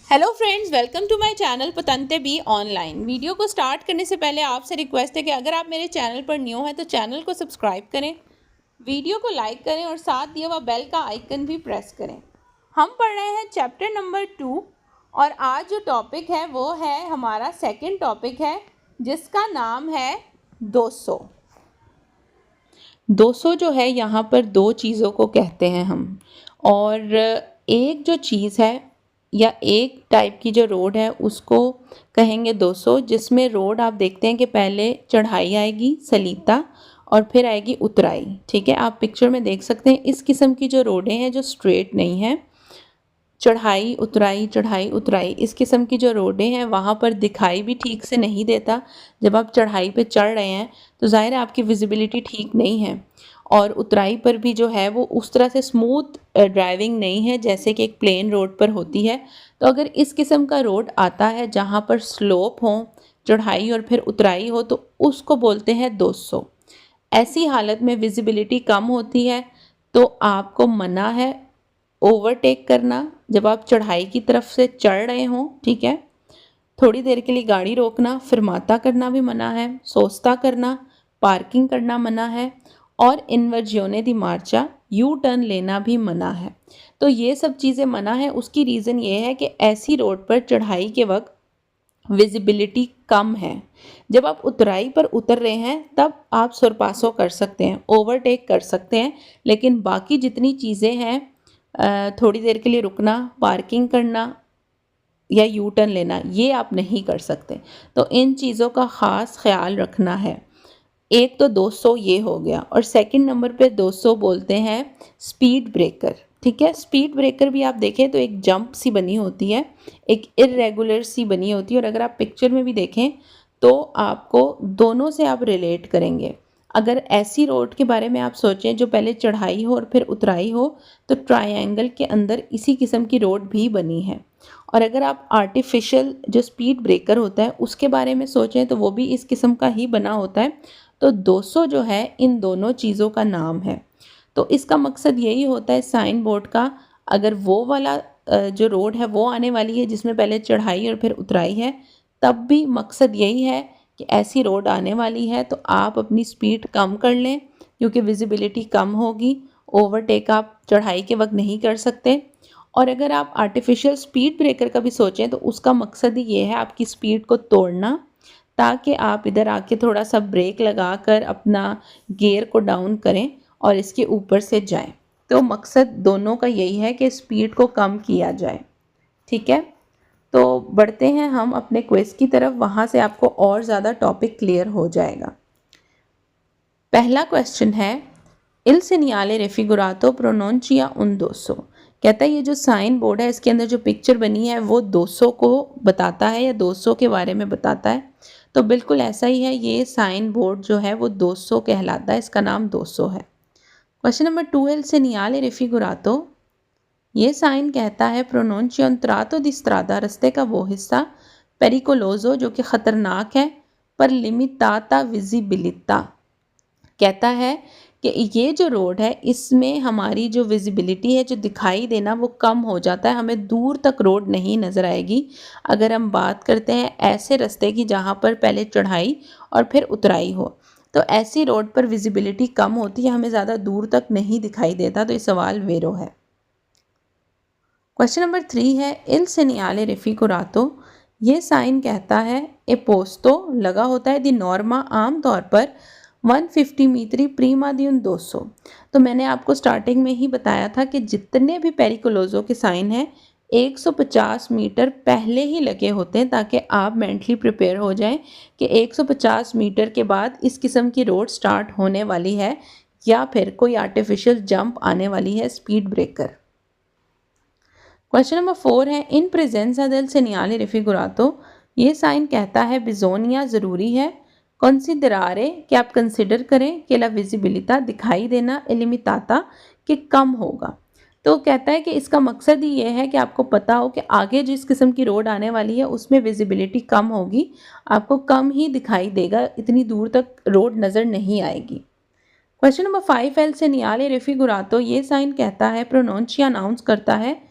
Hello friends, welcome to my channel पतंते be online. Video को start करने से पहले आपसे रिक्वेस्ट है कि अगर आप मेरे चैनल पर न्यू हैं तो चैनल को सब्सक्राइब करें, वीडियो को लाइक करें और साथ दिया हुआ बेल का आइकन भी प्रेस करें। हम पढ़ रहे हैं चैप्टर नंबर 2 और आज जो टॉपिक है वो है हमारा सेकंड टॉपिक है जिसका नाम है 200। 200 जो है यहाँ पर दो चीज़ों को कहते हैं हम, और एक जो चीज़ है या एक टाइप की जो रोड है उसको कहेंगे 200, जिसमें रोड आप देखते हैं कि पहले चढ़ाई आएगी सलीता और फिर आएगी उतराई। ठीक है, आप पिक्चर में देख सकते हैं इस किस्म की जो रोडें हैं जो स्ट्रेट नहीं हैं, चढ़ाई उतराई इस किस्म की जो रोडें हैं वहाँ पर दिखाई भी ठीक से नहीं देता। जब आप चढ़ाई पे चढ़ रहे हैं तो ज़ाहिर है आपकी विजिबिलिटी ठीक नहीं है, और उतराई पर भी जो है वो उस तरह से स्मूथ ड्राइविंग नहीं है जैसे कि एक प्लेन रोड पर होती है। तो अगर इस किस्म का रोड आता है जहाँ पर स्लोप हो, चढ़ाई और फिर उतराई हो, तो उसको बोलते हैं 200। ऐसी हालत में विजिबिलिटी कम होती है तो आपको मना है ओवरटेक करना जब आप चढ़ाई की तरफ से चढ़ रहे हों। ठीक है, थोड़ी देर के लिए गाड़ी रोकना, फिरमाता करना भी मना है, सोस्ता करना, पार्किंग करना मना है, और इन्वर्जियोने दी मार्चा यू टर्न लेना भी मना है। तो ये सब चीज़ें मना है। उसकी रीज़न ये है कि ऐसी रोड पर चढ़ाई के वक्त विजिबिलिटी कम है। जब आप उतराई पर उतर रहे हैं तब आप सरपासो कर सकते हैं, ओवरटेक कर सकते हैं, लेकिन बाकी जितनी चीज़ें हैं, थोड़ी देर के लिए रुकना, पार्किंग करना या यू टर्न लेना, ये आप नहीं कर सकते। तो इन चीज़ों का ख़ास ख्याल रखना है। एक तो 200 ये हो गया, और सेकंड नंबर पे 200 बोलते हैं स्पीड ब्रेकर। ठीक है, स्पीड ब्रेकर भी आप देखें तो एक जंप सी बनी होती है, एक इरेगुलर सी बनी होती है, और अगर आप पिक्चर में भी देखें तो आपको दोनों से आप रिलेट करेंगे। अगर ऐसी रोड के बारे में आप सोचें जो पहले चढ़ाई हो और फिर उतराई हो, तो ट्रायंगल के अंदर इसी किस्म की रोड भी बनी है। और अगर आप आर्टिफिशियल जो स्पीड ब्रेकर होता है उसके बारे में सोचें तो वो भी इस किस्म का ही बना होता है। तो 200 जो है इन दोनों चीज़ों का नाम है। तो इसका मकसद यही होता है साइन बोर्ड का, अगर वो वाला जो रोड है वो आने वाली है जिसमें पहले चढ़ाई और फिर उतराई है, तब भी मकसद यही है कि ऐसी रोड आने वाली है तो आप अपनी स्पीड कम कर लें, क्योंकि विजिबिलिटी कम होगी, ओवरटेक आप चढ़ाई के वक्त नहीं कर सकते। और अगर आप आर्टिफिशियल स्पीड ब्रेकर का भी सोचें तो उसका मकसद ही ये है आपकी स्पीड को तोड़ना, ताकि आप इधर आके थोड़ा सा ब्रेक लगा कर अपना गियर को डाउन करें और इसके ऊपर से जाएं। तो मकसद दोनों का यही है कि स्पीड को कम किया जाए। ठीक है, तो बढ़ते हैं हम अपने क्विज की तरफ, वहाँ से आपको और ज़्यादा टॉपिक क्लियर हो जाएगा। पहला क्वेश्चन है, इल सेनियाले रेफिगुरातो प्रोनोंचिया उन 200। कहता है ये जो साइन बोर्ड है इसके अंदर जो पिक्चर बनी है वो 200 को बताता है या 200 के बारे में बताता है। तो बिल्कुल ऐसा ही है, ये साइन बोर्ड जो है वो 200 कहलाता है, इसका नाम 200 है। क्वेश्चन नंबर 2 है, इल सेनियाले रेफिगुरातो, ये साइन कहता है प्रोनोंचिया उन trato di strada, रास्ते का वो हिस्सा, पेरिकोलोजो जो कि ख़तरनाक है, पर लिमिटाता विजिबिलिटा, कहता है कि ये जो रोड है इसमें हमारी जो विजिबिलिटी है, जो दिखाई देना, वो कम हो जाता है, हमें दूर तक रोड नहीं नज़र आएगी। अगर हम बात करते हैं ऐसे रास्ते की जहाँ पर पहले चढ़ाई और फिर उतराई हो, तो ऐसी रोड पर विजिबिलिटी कम होती है, हमें ज़्यादा दूर तक नहीं दिखाई देता। तो ये सवाल वेरो है। क्वेश्चन नंबर 3 है, इल सेनियाले रेफिगुरातो, ये साइन कहता है ए पोस्तो लगा होता है दी नॉर्मा आम तौर पर 150 मीटरी प्रीमा दी उन 200। तो मैंने आपको स्टार्टिंग में ही बताया था कि जितने भी पेरिकोलोजो के साइन हैं 150 मीटर पहले ही लगे होते हैं, ताकि आप मेंटली प्रिपेयर हो जाएं कि 150 मीटर के बाद इस किस्म की रोड स्टार्ट होने वाली है या फिर कोई आर्टिफिशियल जंप आने वाली है, स्पीड ब्रेकर। क्वेश्चन नंबर 4 है, इन प्रेजेंसा del segnale रेफिगुरातो, ये साइन कहता है बिजोनिया ज़रूरी है, कंसिडरारे कि आप कंसिडर करें, कि ला विजिबिलिटा दिखाई देना, एलिमिटाता कि कम होगा। तो कहता है कि इसका मकसद ही ये है कि आपको पता हो कि आगे जिस किस्म की रोड आने वाली है उसमें विजिबिलिटी कम होगी, आपको कम ही दिखाई देगा, इतनी दूर तक रोड नज़र नहीं आएगी। क्वेश्चन नंबर 5 एल सेनियाले रेफिगुरातो, ये साइन कहता है प्रोनोंचिया अनाउंस करता है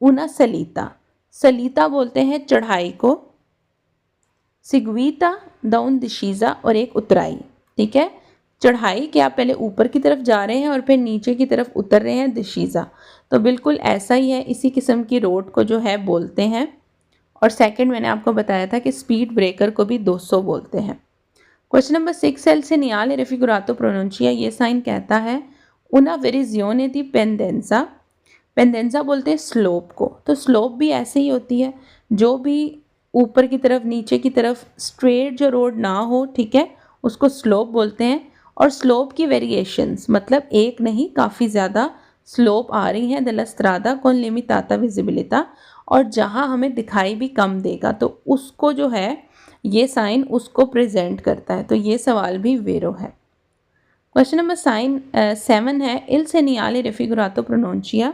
una salita, सलीता बोलते हैं चढ़ाई को, सिग्वीता दाउन दिशीजा और एक उतराई। ठीक है, चढ़ाई के आप पहले ऊपर की तरफ जा रहे हैं और फिर नीचे की तरफ उतर रहे हैं, दिशीजा। तो बिल्कुल ऐसा ही है, इसी किस्म की रोड को जो है बोलते हैं। और सेकंड मैंने आपको बताया था कि स्पीड ब्रेकर को भी 200 बोलते हैं। क्वेश्चन नंबर 6, एल सेनियाले रेफिगुरातो प्रोनुंचिया, ये साइन कहता है उना वेरिजियोने दी पेंडेंसा। पेंडेंसा बोलते हैं स्लोप को। तो स्लोप भी ऐसे ही होती है, जो भी ऊपर की तरफ नीचे की तरफ स्ट्रेट जो रोड ना हो, ठीक है, उसको स्लोप बोलते हैं। और स्लोप की वेरिएशंस मतलब एक नहीं, काफ़ी ज़्यादा स्लोप आ रही हैं della strada con limitata visibilità, और जहाँ हमें दिखाई भी कम देगा तो उसको जो है ये साइन उसको प्रेजेंट करता है। तो ये सवाल भी वेरो है। क्वेश्चन नंबर 7 है इल सेनियाले रेफिगुरातो प्रोनोंचिया,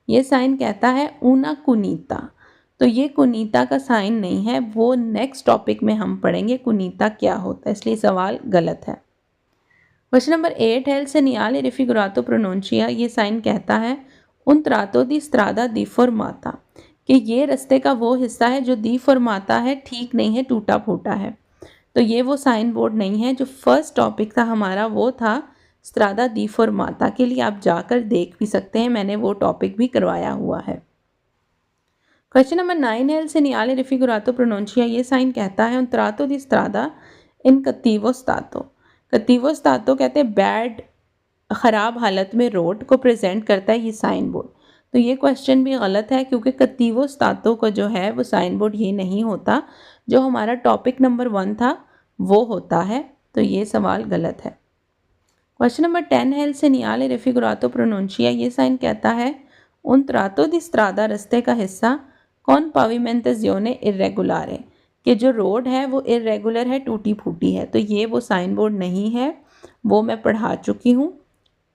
ये साइन कहता है ऊना कुनीता। तो ये कुनीता का साइन नहीं है, वो नेक्स्ट टॉपिक में हम पढ़ेंगे कुनीता क्या होता है, इसलिए सवाल गलत है। क्वेश्चन नंबर 8 है इल सेनियाले रेफिगुरातो प्रोनोंचिया, ये साइन कहता है उन त्रातो दी स्त्रादा दी फॉर्माता, कि ये रास्ते का वो हिस्सा है जो दी फॉर्माता है, ठीक नहीं है, टूटा फूटा है। तो ये वो साइन बोर्ड नहीं है। जो फर्स्ट टॉपिक था हमारा वो था स्त्रादा दी फॉर्माता, के लिए आप जाकर देख भी सकते हैं, मैंने वो टॉपिक भी करवाया हुआ है। क्वेश्चन नंबर 9 है इल सेनियाले रेफिगुरातो प्रोनोंचिया, ये साइन कहता है उन त्रातो दी स्त्रादा इन कत्तीवो स्तातो। कत्तीवो स्तातो कहते हैं बैड, ख़राब हालत में रोड को प्रेजेंट करता है ये साइन बोर्ड। तो ये क्वेश्चन भी गलत है, क्योंकि कत्तीवो स्तातो को जो है वो साइन बोर्ड ये नहीं होता, जो हमारा टॉपिक नंबर 1 था वो होता है। तो ये सवाल गलत है। क्वेश्चन नंबर 10 है इल सेनियाले रेफिगुरातो प्रोनोंचिया, ये साइन कहता है उन त्रातो दी स्त्रादा रास्ते का हिस्सा कौन पाविमेंटाजियोने इर्रेगुलारे, कि जो रोड है वो इर्रेगुलर है, टूटी फूटी है। तो ये वो साइन बोर्ड नहीं है, वो मैं पढ़ा चुकी हूँ,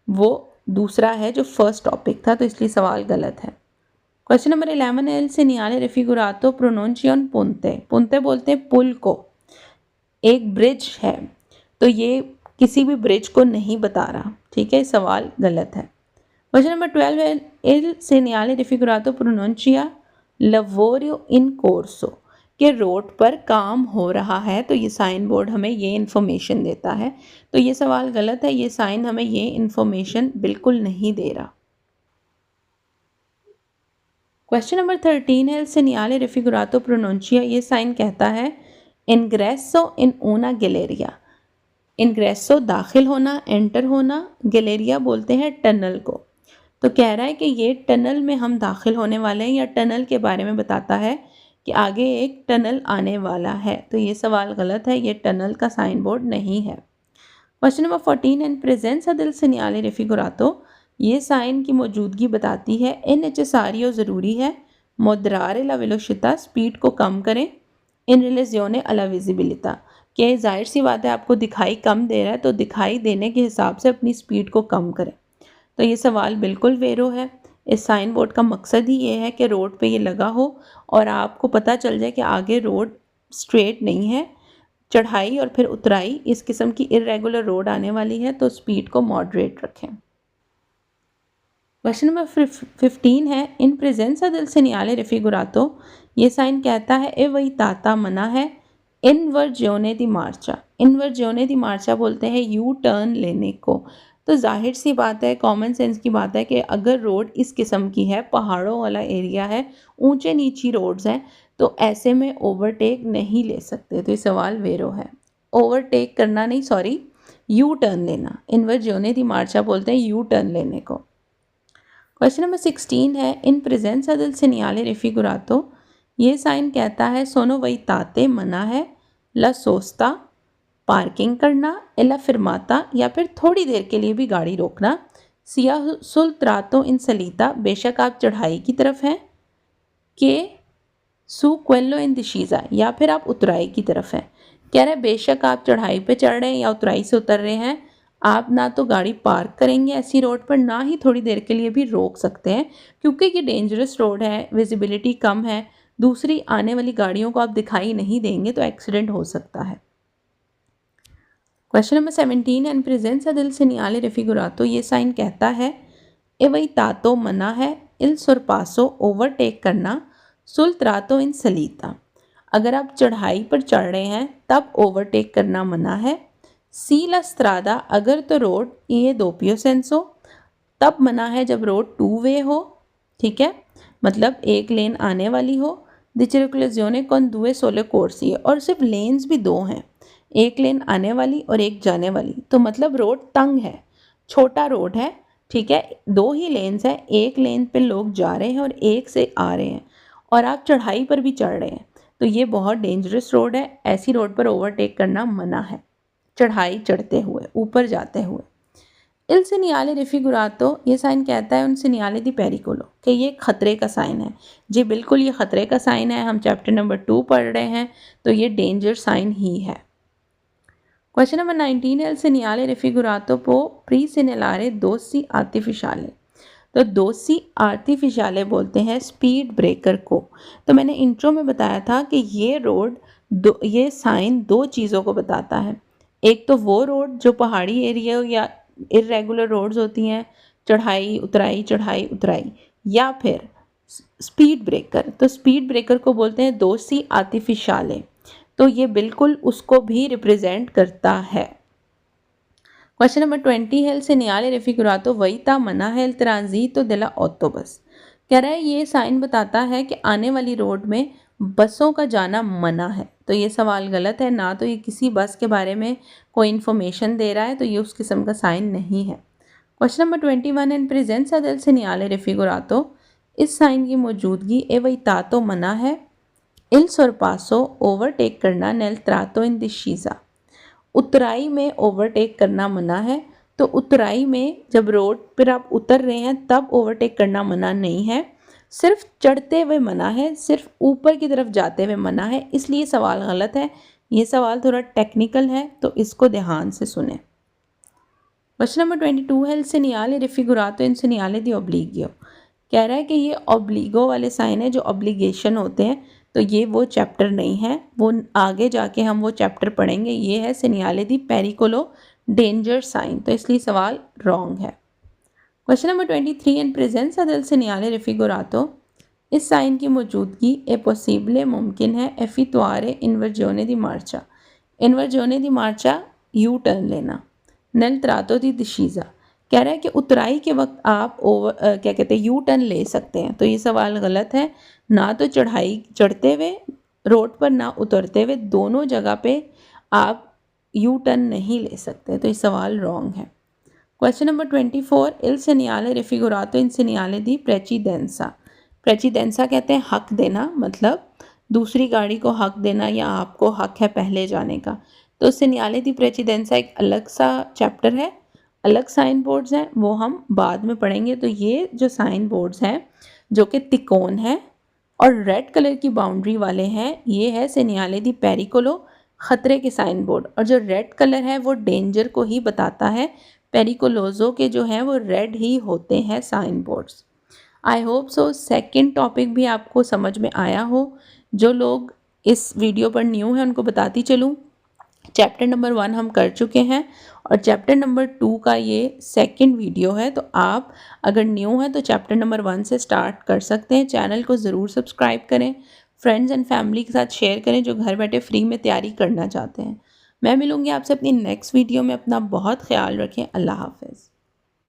वो दूसरा है जो फर्स्ट टॉपिक था, तो इसलिए सवाल गलत है। क्वेश्चन नंबर 11 है इल सेनियाले रेफिगुरातो प्रोनोंचियोन पुंते। पुंते बोलते हैं पुल को, एक ब्रिज है, तो ये किसी भी ब्रिज को नहीं बता रहा। ठीक है, सवाल गलत है। क्वेश्चन नंबर 12 है इल सेनियाले रेफिगुरातो प्रोनोंचिया लवोरियो इन कोर्सो, के रोड पर काम हो रहा है। तो ये साइन बोर्ड हमें ये इन्फॉर्मेशन देता है। तो ये सवाल गलत है, ये साइन हमें ये इन्फॉर्मेशन बिल्कुल नहीं दे रहा। क्वेश्चन नंबर 13 है इल सेनियाले रेफिगुरातो प्रोनोंचिया, ये साइन कहता है इनग्रेसो इन ऊना गैलेरिया। इनग्रेसो दाखिल होना, एंटर होना, गैलेरिया बोलते हैं टनल को। तो कह रहा है कि ये टनल में हम दाखिल होने वाले हैं, या टनल के बारे में बताता है कि आगे एक टनल आने वाला है। तो ये सवाल गलत है, ये टनल का साइन बोर्ड नहीं है। क्वेश्चन नंबर 14 इन प्रेजेंसा दिल सेनियाले रेफिगुरातो, ये साइन की मौजूदगी बताती है इन नेसेसारियो ज़रूरी है, मोदरारे ला वेलोसिटा, स्पीड को कम करें, इन रिलेजियोने अला विजिबिलिटा, कि जाहिर सी बात है आपको दिखाई कम दे रहा है, तो दिखाई देने के हिसाब से अपनी स्पीड को कम करें। तो ये सवाल बिल्कुल वेरो है। इस साइन बोर्ड का मकसद ही ये है कि रोड पे ये लगा हो और आपको पता चल जाए कि आगे रोड स्ट्रेट नहीं है, चढ़ाई और फिर उतराई, इस किस्म की इरेगुलर रोड आने वाली है, तो स्पीड को मॉडरेट रखें। क्वेश्चन नंबर 15 है इन प्रेजेंसा दिल सेनियाले रेफिगुरातो, ये साइन कहता है ए वही ताता मना है इन वर्जियोने दी मार्चा। इन वर्जियोने दी मार्चा बोलते हैं यू टर्न लेने को। तो जाहिर सी बात है, कॉमन सेंस की बात है कि अगर रोड इस किस्म की है, पहाड़ों वाला एरिया है, ऊंचे नीची रोड्स हैं, तो ऐसे में ओवरटेक नहीं ले सकते। तो ये सवाल वेरो है। ओवरटेक करना नहीं, सॉरी, यू टर्न लेना। इन वर्जियोने दी मार्चा बोलते हैं यू टर्न लेने को। क्वेश्चन नंबर 16 है इन प्रेजेंसा दिल सेनियाले रेफिगुरातो, ये साइन कहता है सोनो वही ताते मना है, ला सोस्ता पार्किंग करना, एला फिरमाता, या फिर थोड़ी देर के लिए भी गाड़ी रोकना, सिया सुल त्रातो इन सलीता, बेशक आप चढ़ाई की तरफ हैं, के सू क्वेल्लो इन दिशीजा, या फिर आप उतराई की तरफ हैं। कह रहे हैं बेशक आप चढ़ाई पे चढ़ रहे हैं या उतराई से उतर रहे हैं, आप ना तो गाड़ी पार्क करेंगे ऐसी रोड पर, ना ही थोड़ी देर के लिए भी रोक सकते हैं, क्योंकि ये डेंजरस रोड है, विजिबिलिटी कम है, दूसरी आने वाली गाड़ियों को आप दिखाई नहीं देंगे, तो एक्सीडेंट हो सकता है। क्वेश्चन नंबर 17 इन प्रेजेंसा दिल सेनियाले रेफिगुरातो, ये साइन कहता है ए वही तातो मना है इल सुरपासो ओवरटेक करना, सुल त्रातो इन सलीता, अगर आप चढ़ाई पर चढ़ रहे हैं तब ओवरटेक करना मना है। सी ला स्त्रादा, अगर तो रोड ये दोपियो सेंसो, तब मना है जब रोड 2 वे हो, ठीक है, मतलब एक लेन आने वाली हो। The circolazione con due sole corsie, और सिर्फ लेन्स भी दो हैं, एक लेन आने वाली और एक जाने वाली, तो मतलब रोड तंग है, छोटा रोड है, ठीक है, दो ही लेन्स है, एक लेन पे लोग जा रहे हैं और एक से आ रहे हैं और आप चढ़ाई पर भी चढ़ रहे हैं, तो ये बहुत डेंजरस रोड है। ऐसी रोड पर ओवरटेक करना मना है, चढ़ाई चढ़ते हुए, ऊपर जाते हुए। इल सिनियाले रिफिगुरातो, ये साइन कहता है उन सिनियाले दी पेरिकोलो, कि ये खतरे का साइन है। जी बिल्कुल, ये खतरे का साइन है। हम चैप्टर नंबर 2 पढ़ रहे हैं, तो ये डेंजर साइन ही है। क्वेश्चन नंबर 19, एल सिनियाले रिफिगुरातो पो प्री सिनेलारे दोसी आर्टिफिशियाले, तो दोसी आर्टिफिशियाले बोलते हैं स्पीड ब्रेकर को। तो मैंने इंट्रो में बताया था कि ये रोड ये साइन दो चीज़ों को बताता है। एक तो वो रोड जो पहाड़ी एरिया या इरेगुलर रोड्स होती हैं, चढ़ाई उतराई, या फिर स्पीड ब्रेकर, तो स्पीड ब्रेकर को बोलते हैं दोसी आर्टिफिशियाले, तो ये बिल्कुल उसको भी रिप्रेजेंट करता है। क्वेश्चन नंबर 20 है, से नियाले रेफिगुरातो वहीता मना है el tránsito de la autobús, कह रहा है ये साइन बताता है कि आने वाली रोड में बसों का जाना मना है। तो ये सवाल गलत है, ना तो ये किसी बस के बारे में कोई इन्फॉर्मेशन दे रहा है, तो ये उस किस्म का साइन नहीं है। Question number 21, in presence del segnale refigurato, इस साइन की मौजूदगी ए वहीतातो मना है il sorpasso, ओवरटेक करना nel tratto in discesa, उतराई में ओवरटेक करना मना है। तो उतराई में जब रोड पर आप उतर रहे हैं तब ओवरटेक करना मना नहीं है, सिर्फ चढ़ते हुए मना है, सिर्फ ऊपर की तरफ जाते हुए मना है, इसलिए सवाल गलत है। ये सवाल थोड़ा टेक्निकल है, तो इसको ध्यान से सुने। क्वेश्चन नंबर 22 है, il segnale raffigurato in segnale di obbligo, कह रहा है कि ये ऑब्लिगो वाले साइन है जो ऑब्लिगेशन होते हैं, तो ये वो चैप्टर नहीं है, वो आगे जाके हम वो चैप्टर पढ़ेंगे। ये है सिनियाले दी पेरिकोलो, डेंजर साइन, तो इसलिए सवाल रॉन्ग है। Question number 23, in presence del segnale raffigurato, इस साइन की मौजूदगी ए पॉसिबले मुमकिन है एफितुआरे इन्वर्जोने दी मार्चा, इन्वर्जोने दी मार्चा यू टर्न लेना, नल त्रातो दी दिशीजा, कह रहा है कि उतराई के वक्त आप क्या कहते हैं यू टर्न ले सकते हैं, तो ये सवाल गलत है। ना तो चढ़ाई चढ़ते हुए रोड पर ना उतरते हुए, दोनों जगह पे आप यू टर्न नहीं ले सकते, तो ये सवाल रॉन्ग है। क्वेश्चन नंबर 24, इल सेनियाले रेफिगुरातो इन सेनियाले दी प्रेचिडेंसा, प्रेचिडेंसा कहते हैं हक देना, मतलब दूसरी गाड़ी को हक देना या आपको हक है पहले जाने का। तो सेनियाले दी प्रेचिडेंसा एक अलग सा चैप्टर है, अलग साइन बोर्ड्स हैं, वो हम बाद में पढ़ेंगे। तो ये जो साइन बोर्ड्स हैं जो कि तिकोन है और रेड कलर की बाउंड्री वाले हैं, ये है सेनियाले दी पेरिकोलो, खतरे के साइन बोर्ड, और जो रेड कलर है वो डेंजर को ही बताता है। पेरिकोलोजो के जो हैं वो रेड ही होते हैं sign boards. I hope so second topic भी आपको समझ में आया हो। जो लोग इस वीडियो पर न्यू हैं उनको बताती चलूँ, चैप्टर नंबर 1 हम कर चुके हैं और चैप्टर नंबर 2 का ये सेकंड वीडियो है, तो आप अगर न्यू हैं तो चैप्टर नंबर 1 से स्टार्ट कर सकते हैं। चैनल को ज़रूर सब्सक्राइब करें, फ्रेंड्स एंड फैमिली के साथ शेयर करें जो घर बैठे फ्री में तैयारी करना चाहते हैं। मैं मिलूँगी आपसे अपनी नेक्स्ट वीडियो में। अपना बहुत ख्याल रखें। अल्लाह हाफ़िज़।